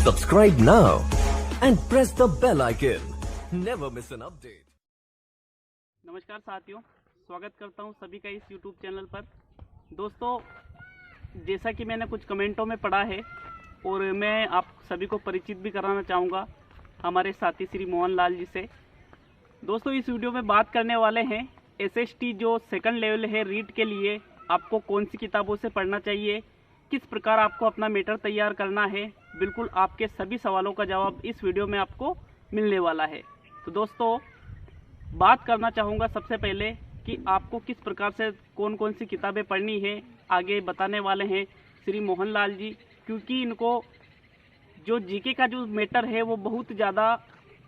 Subscribe now and press the bell icon. Never miss an update. नमस्कार साथियों, स्वागत करता हूं सभी का इस YouTube चैनल पर। दोस्तों, जैसा कि मैंने कुछ कमेंटों में पढ़ा है और मैं आप सभी को परिचित भी कराना चाहूँगा हमारे साथी श्री मोहन लाल जी से। दोस्तों, इस वीडियो में बात करने वाले हैं SST जो सेकंड लेवल है रीट के लिए आपको कौन सी किताबों से पढ़ना चाहिए, किस प्रकार आपको अपना मैटर तैयार करना है। बिल्कुल आपके सभी सवालों का जवाब इस वीडियो में आपको मिलने वाला है। तो दोस्तों, बात करना चाहूँगा सबसे पहले कि आपको किस प्रकार से कौन कौन सी किताबें पढ़नी है, आगे बताने वाले हैं श्री मोहन लाल जी, क्योंकि इनको जो जीके का जो मैटर है वो बहुत ज़्यादा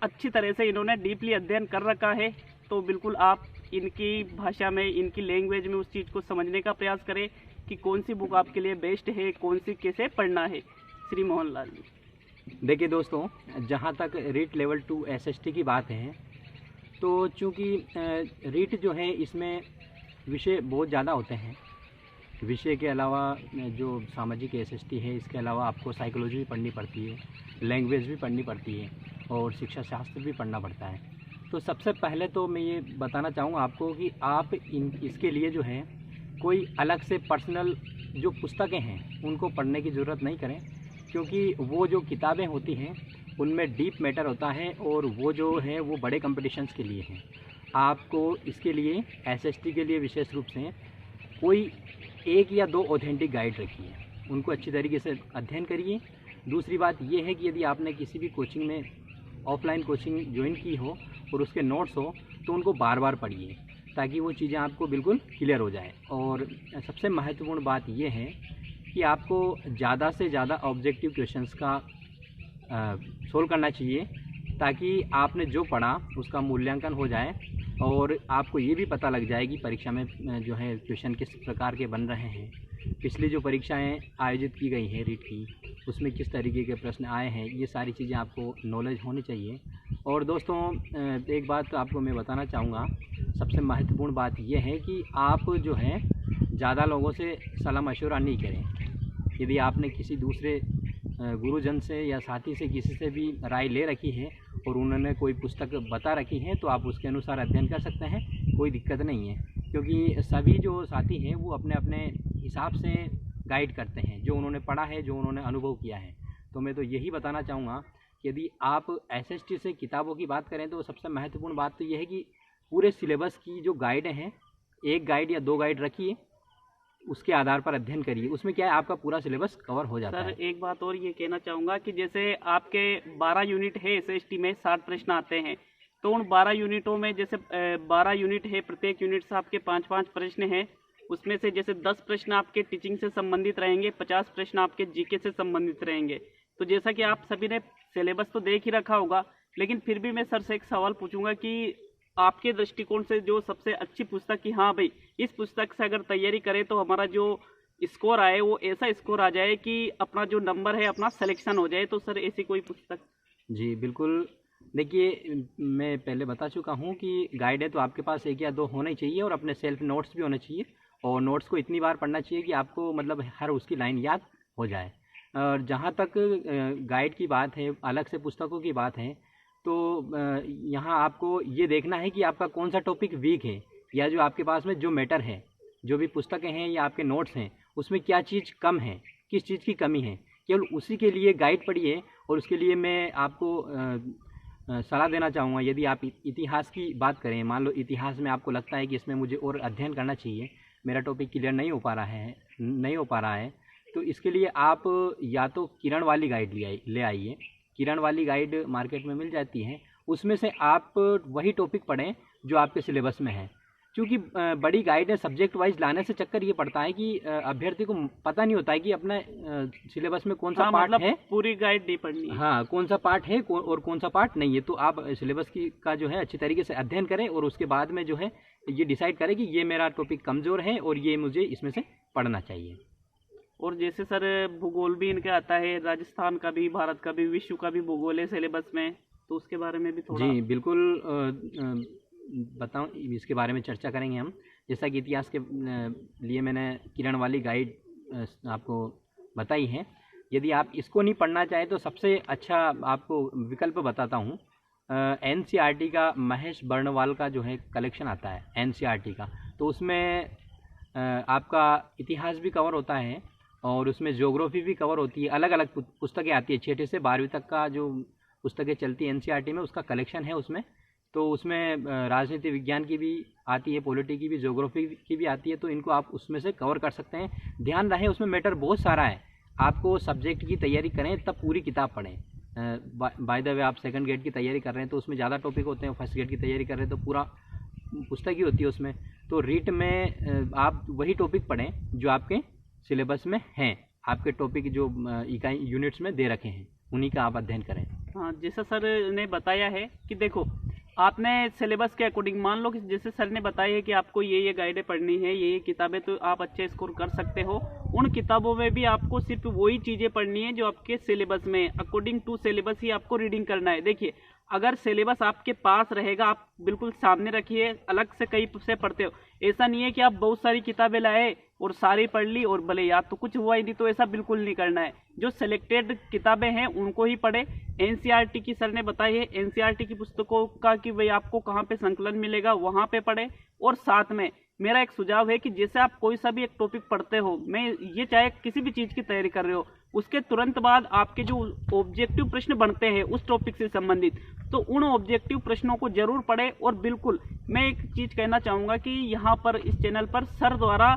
अच्छी तरह से इन्होंने डीपली अध्ययन कर रखा है। तो बिल्कुल आप इनकी भाषा में, इनकी लैंग्वेज में उस चीज़ को समझने का प्रयास करें कि कौन सी बुक आपके लिए बेस्ट है, कौन सी कैसे पढ़ना है। श्री मोहन लाल जी। देखिए दोस्तों, जहाँ तक रीट लेवल 2 SST की बात है, तो चूँकि रीट जो है इसमें विषय बहुत ज़्यादा होते हैं। विषय के अलावा जो सामाजिक SST है, इसके अलावा आपको साइकोलॉजी भी पढ़नी पड़ती है, लैंग्वेज भी पढ़नी पड़ती है और शिक्षा शास्त्र भी पढ़ना पड़ता है। तो सबसे पहले तो मैं ये बताना चाहूँगा आपको कि आप इसके लिए जो है कोई अलग से पर्सनल जो पुस्तकें हैं उनको पढ़ने की ज़रूरत नहीं करें, क्योंकि वो जो किताबें होती हैं उनमें डीप मैटर होता है और वो जो है वो बड़े कॉम्पिटिशन्स के लिए हैं। आपको इसके लिए SST के लिए विशेष रूप से कोई 1 या 2 ऑथेंटिक गाइड रखिए, उनको अच्छी तरीके से अध्ययन करिए। दूसरी बात ये है कि यदि आपने किसी भी कोचिंग में ऑफलाइन कोचिंग ज्वाइन की हो और उसके नोट्स हो तो उनको बार बार पढ़िए, ताकि वो चीज़ें आपको बिल्कुल क्लियर हो जाए। और सबसे महत्वपूर्ण बात ये है कि आपको ज़्यादा से ज़्यादा ऑब्जेक्टिव क्वेश्चंस का सोल्व करना चाहिए, ताकि आपने जो पढ़ा उसका मूल्यांकन हो जाए और आपको ये भी पता लग जाए कि परीक्षा में जो है क्वेश्चन किस प्रकार के बन रहे हैं, पिछली जो परीक्षाएं आयोजित की गई हैं रीट की, उसमें किस तरीके के प्रश्न आए हैं। ये सारी चीज़ें आपको नॉलेज होनी चाहिए। और दोस्तों, एक बात आपको मैं बताना चाहूँगा, सबसे महत्वपूर्ण बात यह है कि आप जो है ज़्यादा लोगों से सलाह मशवरा नहीं करें। यदि आपने किसी दूसरे गुरुजन से या साथी से किसी से भी राय ले रखी है और उन्होंने कोई पुस्तक बता रखी है तो आप उसके अनुसार अध्ययन कर सकते हैं, कोई दिक्कत नहीं है, क्योंकि सभी जो साथी हैं वो अपने अपने हिसाब से गाइड करते हैं, जो उन्होंने पढ़ा है, जो उन्होंने अनुभव किया है। तो मैं तो यही बताना चाहूँगा कि यदि आप SST से किताबों की बात करें तो सबसे महत्वपूर्ण बात तो यह है कि पूरे सिलेबस की जो गाइड हैं, 1 गाइड या 2 गाइड रखिए, उसके आधार पर अध्ययन करिए। उसमें क्या है, आपका पूरा सिलेबस कवर हो जाता है। सर, एक बात और ये कहना चाहूँगा कि जैसे आपके 12 यूनिट है, SST में 60 प्रश्न आते हैं, तो उन 12 यूनिटों में जैसे 12 यूनिट है, प्रत्येक यूनिट से आपके 5-5 प्रश्न हैं। उसमें से जैसे 10 प्रश्न आपके टीचिंग से संबंधित रहेंगे, 50 प्रश्न आपके जीके से संबंधित रहेंगे। तो जैसा कि आप सभी ने सिलेबस तो देख ही रखा होगा, लेकिन फिर भी मैं सर से एक सवाल पूछूंगा कि आपके दृष्टिकोण से जो सबसे अच्छी पुस्तक, कि हाँ भाई इस पुस्तक से अगर तैयारी करें तो हमारा जो स्कोर आए वो ऐसा स्कोर आ जाए कि अपना जो नंबर है अपना सिलेक्शन हो जाए, तो सर ऐसी कोई पुस्तक? जी बिल्कुल। देखिए, मैं पहले बता चुका हूँ कि गाइड है तो आपके पास 1 या 2 होने चाहिए और अपने सेल्फ नोट्स भी होने चाहिए, और नोट्स को इतनी बार पढ़ना चाहिए कि आपको मतलब हर उसकी लाइन याद हो जाए। और जहाँ तक गाइड की बात है, अलग से पुस्तकों की बात है, तो यहाँ आपको ये देखना है कि आपका कौन सा टॉपिक वीक है, या जो आपके पास में जो मैटर है, जो भी पुस्तकें हैं या आपके नोट्स हैं, उसमें क्या चीज़ कम है, किस चीज़ की कमी है, केवल उसी के लिए गाइड पढ़िए। और उसके लिए मैं आपको सलाह देना चाहूँगा, यदि आप इतिहास की बात करें, मान लो इतिहास में आपको लगता है कि इसमें मुझे और अध्ययन करना चाहिए, मेरा टॉपिक क्लियर नहीं हो पा रहा है, तो इसके लिए आप या तो किरण वाली गाइड ले आइए। किरण वाली गाइड मार्केट में मिल जाती है, उसमें से आप वही टॉपिक पढ़ें जो आपके सिलेबस में है। क्योंकि बड़ी गाइड है, सब्जेक्ट वाइज लाने से चक्कर ये पड़ता है कि अभ्यर्थी को पता नहीं होता है कि अपना सिलेबस में कौन सा पार्ट है। पूरी गाइड नहीं पढ़नी है। हाँ, कौन सा पार्ट है और कौन सा पार्ट नहीं है। तो आप सिलेबस का जो है अच्छी तरीके से अध्ययन करें और उसके बाद में जो है ये डिसाइड करें कि ये मेरा टॉपिक कमज़ोर है और ये मुझे इसमें से पढ़ना चाहिए। और जैसे सर भूगोल भी इनका आता है, राजस्थान का भी, भारत का भी, विश्व का भी भूगोल है सिलेबस में, तो उसके बारे में भी थोड़ा। जी बिल्कुल, बताऊं, इसके बारे में चर्चा करेंगे हम। जैसा कि इतिहास के लिए मैंने किरण वाली गाइड आपको बताई है, यदि आप इसको नहीं पढ़ना चाहें तो सबसे अच्छा आपको विकल्प बताता हूँ। NCERT का महेश बर्णवाल का जो है कलेक्शन आता है NCERT का, तो उसमें आपका इतिहास भी कवर होता है और उसमें ज्योग्राफी भी कवर होती है। अलग अलग पुस्तकें आती है, 6ठी से 12वीं तक का जो पुस्तकें चलती है NCERT में, उसका कलेक्शन है उसमें। तो उसमें राजनीति विज्ञान की भी आती है, पॉलिटी की भी, ज्योग्राफी की भी आती है, तो इनको आप उसमें से कवर कर सकते हैं। ध्यान रहे उसमें मैटर बहुत सारा है, आपको सब्जेक्ट की तैयारी करें तब पूरी किताब पढ़ें। बाय द वे आप सेकंड ग्रेड की तैयारी कर रहे हैं तो उसमें ज़्यादा टॉपिक होते हैं, फर्स्ट ग्रेड की तैयारी कर रहे हैं तो पूरा पुस्तक ही होती है उसमें। तो रीट में आप वही टॉपिक पढ़ें जो आपके सिलेबस में हैं, आपके टॉपिक जो इकाई यूनिट्स में दे रखे हैं उन्हीं का आप अध्ययन करें। हाँ, जैसा सर ने बताया है कि देखो आपने सिलेबस के अकॉर्डिंग, मान लो कि जैसे सर ने बताया है कि आपको ये गाइडें पढ़नी है, ये किताबें, तो आप अच्छे स्कोर कर सकते हो। उन किताबों में भी आपको सिर्फ वही चीज़ें पढ़नी है जो आपके सिलेबस में, अकॉर्डिंग टू सिलेबस ही आपको रीडिंग करना है। देखिए, अगर सिलेबस आपके पास रहेगा, आप बिल्कुल सामने रखिए, अलग से कहीं से पढ़ते हो, ऐसा नहीं है कि आप बहुत सारी किताबें लाए और सारी पढ़ ली और भले याद तो कुछ हुआ ही नहीं, तो ऐसा बिल्कुल नहीं करना है। जो सिलेक्टेड किताबें हैं उनको ही पढ़े। NCERT की सर ने बताई है, NCERT की पुस्तकों का कि भाई आपको कहाँ पे संकलन मिलेगा वहाँ पे पढ़े। और साथ में मेरा एक सुझाव है कि जैसे आप कोई सा भी एक टॉपिक पढ़ते हो, मैं ये चाहे किसी भी चीज़ की तैयारी कर रहे हो, उसके तुरंत बाद आपके जो ऑब्जेक्टिव प्रश्न बनते हैं उस टॉपिक से संबंधित, तो उन ऑब्जेक्टिव प्रश्नों को जरूर पढ़े। और बिल्कुल मैं एक चीज़ कहना चाहूँगा कि यहाँ पर इस चैनल पर सर द्वारा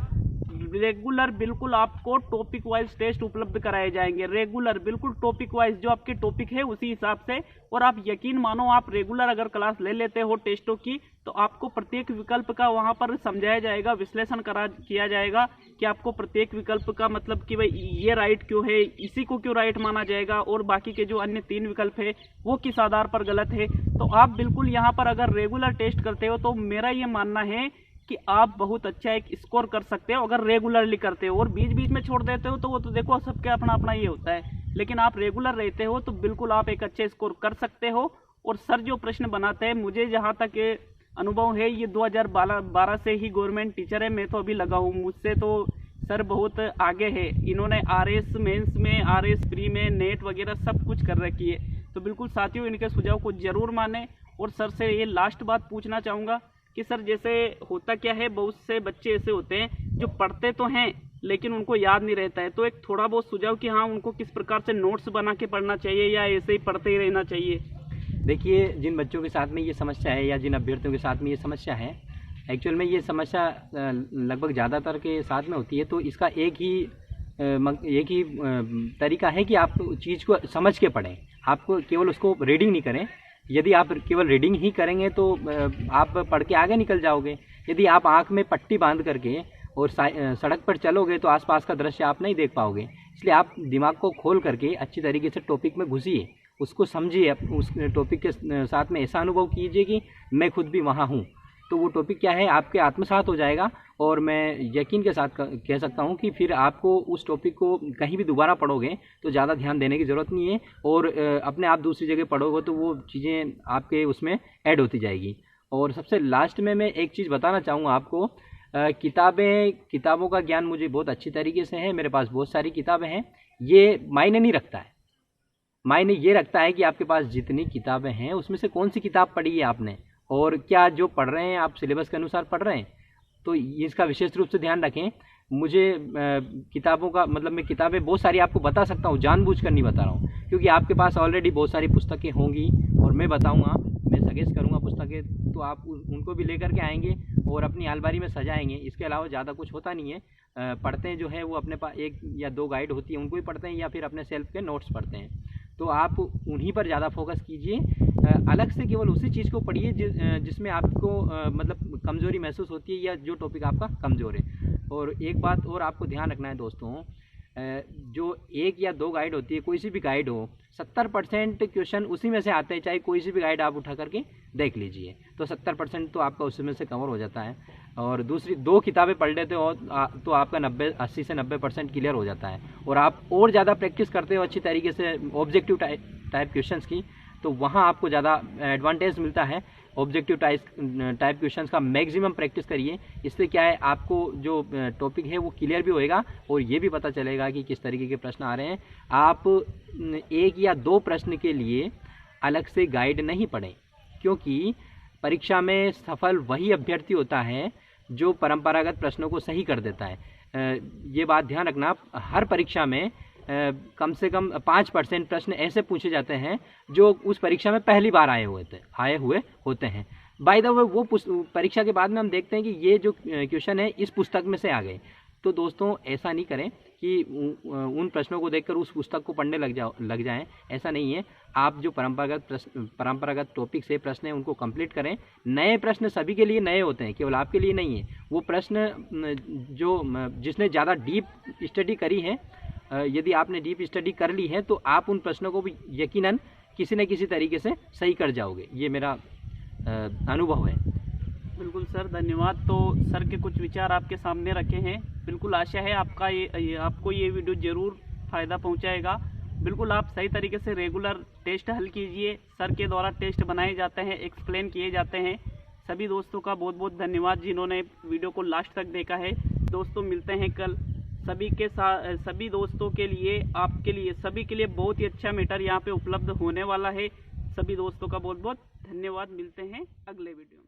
रेगुलर बिल्कुल आपको टॉपिक वाइज टेस्ट उपलब्ध कराए जाएंगे। रेगुलर बिल्कुल टॉपिक वाइज, जो आपके टॉपिक है उसी हिसाब से। और आप यकीन मानो, आप रेगुलर अगर क्लास ले लेते हो टेस्टों की, तो आपको प्रत्येक विकल्प का वहां पर समझाया जाएगा, विश्लेषण किया जाएगा कि आपको प्रत्येक विकल्प का मतलब कि भाई ये राइट क्यों है, इसी को क्यों राइट माना जाएगा, और बाकी के जो अन्य 3 विकल्प है वो किस आधार पर गलत है। तो आप बिल्कुल यहाँ पर अगर रेगुलर टेस्ट करते हो तो मेरा ये मानना है कि आप बहुत अच्छा एक स्कोर कर सकते हो अगर रेगुलरली करते हो। और बीच बीच में छोड़ देते हो तो वो तो देखो सबके अपना अपना ये होता है, लेकिन आप रेगुलर रहते हो तो बिल्कुल आप एक अच्छे स्कोर कर सकते हो। और सर जो प्रश्न बनाते हैं, मुझे जहाँ तक अनुभव है, ये 2012 से ही गवर्नमेंट टीचर है, मैं तो अभी लगा हूँ, मुझसे तो सर बहुत आगे है। इन्होंने RS मेंस में, RS प्री में, नेट वगैरह सब कुछ कर रखी है। तो बिल्कुल साथियों, इनके सुझाव को जरूर माने। और सर से ये लास्ट बात पूछना चाहूँगा कि सर जैसे होता क्या है, बहुत से बच्चे ऐसे होते हैं जो पढ़ते तो हैं लेकिन उनको याद नहीं रहता है, तो एक थोड़ा बहुत सुझाव कि हाँ उनको किस प्रकार से नोट्स बना के पढ़ना चाहिए या ऐसे ही पढ़ते ही रहना चाहिए। देखिए, जिन बच्चों के साथ में ये समस्या है या जिन अभ्यर्थियों के साथ में ये समस्या है, एक्चुअल में ये समस्या लगभग ज़्यादातर के साथ में होती है। तो इसका एक ही तरीका है कि आप चीज़ को समझ के पढ़ें, आपको केवल उसको रीडिंग नहीं करें। यदि आप केवल रीडिंग ही करेंगे तो आप पढ़ के आगे निकल जाओगे। यदि आप आँख में पट्टी बांध करके और सड़क पर चलोगे तो आसपास का दृश्य आप नहीं देख पाओगे। इसलिए आप दिमाग को खोल करके अच्छी तरीके से टॉपिक में घुसिए, उसको समझिए, उस टॉपिक के साथ में ऐसा अनुभव कीजिए कि मैं खुद भी वहाँ हूँ। तो वो टॉपिक क्या है, आपके आत्मसात हो जाएगा। और मैं यकीन के साथ कह सकता हूँ कि फिर आपको उस टॉपिक को कहीं भी दोबारा पढ़ोगे तो ज़्यादा ध्यान देने की ज़रूरत नहीं है, और अपने आप दूसरी जगह पढ़ोगे तो वो चीज़ें आपके उसमें ऐड होती जाएगी। और सबसे लास्ट में मैं एक चीज़ बताना चाहूँगा आपको, किताबों का ज्ञान मुझे बहुत अच्छी तरीके से है, मेरे पास बहुत सारी किताबें हैं। ये मायने नहीं रखता है, मायने ये रखता है कि आपके पास जितनी किताबें हैं उसमें से कौन सी किताब पढ़ी है आपने, और क्या जो पढ़ रहे हैं आप सिलेबस के अनुसार पढ़ रहे हैं। तो इसका विशेष रूप से ध्यान रखें। मुझे किताबों का मतलब, मैं किताबें बहुत सारी आपको बता सकता हूँ, जानबूझकर नहीं बता रहा हूँ, क्योंकि आपके पास ऑलरेडी बहुत सारी पुस्तकें होंगी और मैं बताऊँगा, मैं सजेस्ट करूँगा पुस्तकें, तो आप उनको भी लेकर के आएंगे और अपनी अलमारी में सजाएंगे। इसके अलावा ज़्यादा कुछ होता नहीं है। पढ़ते हैं जो है वो अपने पास 1 या 2 गाइड होती है, उनको ही पढ़ते हैं या फिर अपने सेल्फ के नोट्स पढ़ते हैं। तो आप उन्हीं पर ज़्यादा फोकस कीजिए, अलग से केवल उसी चीज़ को पढ़िए जिसमें आपको मतलब कमज़ोरी महसूस होती है या जो टॉपिक आपका कमज़ोर है। और एक बात और आपको ध्यान रखना है दोस्तों, जो 1 या 2 गाइड होती है, कोई सी भी गाइड हो, 70% क्वेश्चन उसी में से आते हैं, चाहे कोई सी भी गाइड आप उठा करके देख लीजिए, तो 70% तो आपका उसमें से कवर हो जाता है। और दूसरी 2 किताबें पढ़ लेते हो तो आपका 80 से 90% क्लियर हो जाता है। और आप और ज़्यादा प्रैक्टिस करते हो अच्छी तरीके से ऑब्जेक्टिव टाइप क्वेश्चंस की, तो वहाँ आपको ज़्यादा एडवांटेज मिलता है। ऑब्जेक्टिव टाइप क्वेश्चंस का मैक्सिमम प्रैक्टिस करिए। इससे क्या है, आपको जो टॉपिक है वो क्लियर भी होएगा और ये भी पता चलेगा कि किस तरीके के प्रश्न आ रहे हैं। आप 1 या 2 प्रश्न के लिए अलग से गाइड नहीं पढ़ें, क्योंकि परीक्षा में सफल वही अभ्यर्थी होता है जो परंपरागत प्रश्नों को सही कर देता है। ये बात ध्यान रखना, हर परीक्षा में कम से कम 5% प्रश्न ऐसे पूछे जाते हैं जो उस परीक्षा में पहली बार आए हुए होते हैं। बाय द वे वो परीक्षा के बाद में हम देखते हैं कि ये जो क्वेश्चन है इस पुस्तक में से आ गए। तो दोस्तों ऐसा नहीं करें कि उन प्रश्नों को देखकर उस पुस्तक को पढ़ने लग जाएं, ऐसा नहीं है। आप जो परंपरागत टॉपिक से प्रश्न हैं उनको कंप्लीट करें। नए प्रश्न सभी के लिए नए होते हैं, केवल आपके लिए नहीं है। वो प्रश्न जो जिसने ज़्यादा डीप स्टडी करी है, यदि आपने डीप स्टडी कर ली है तो आप उन प्रश्नों को भी यकीनन किसी न किसी तरीके से सही कर जाओगे। ये मेरा अनुभव है। बिल्कुल सर, धन्यवाद। तो सर के कुछ विचार आपके सामने रखे हैं। बिल्कुल आशा है आपको ये वीडियो ज़रूर फ़ायदा पहुंचाएगा। बिल्कुल आप सही तरीके से रेगुलर टेस्ट हल कीजिए। सर के द्वारा टेस्ट बनाए जाते हैं, एक्सप्लेन किए जाते हैं। सभी दोस्तों का बहुत बहुत धन्यवाद जिन्होंने वीडियो को लास्ट तक देखा है। दोस्तों मिलते हैं कल। सभी दोस्तों के लिए, आपके लिए, सभी के लिए बहुत ही अच्छा मैटर यहाँ पे उपलब्ध होने वाला है। सभी दोस्तों का बहुत बहुत धन्यवाद। मिलते हैं अगले वीडियो में।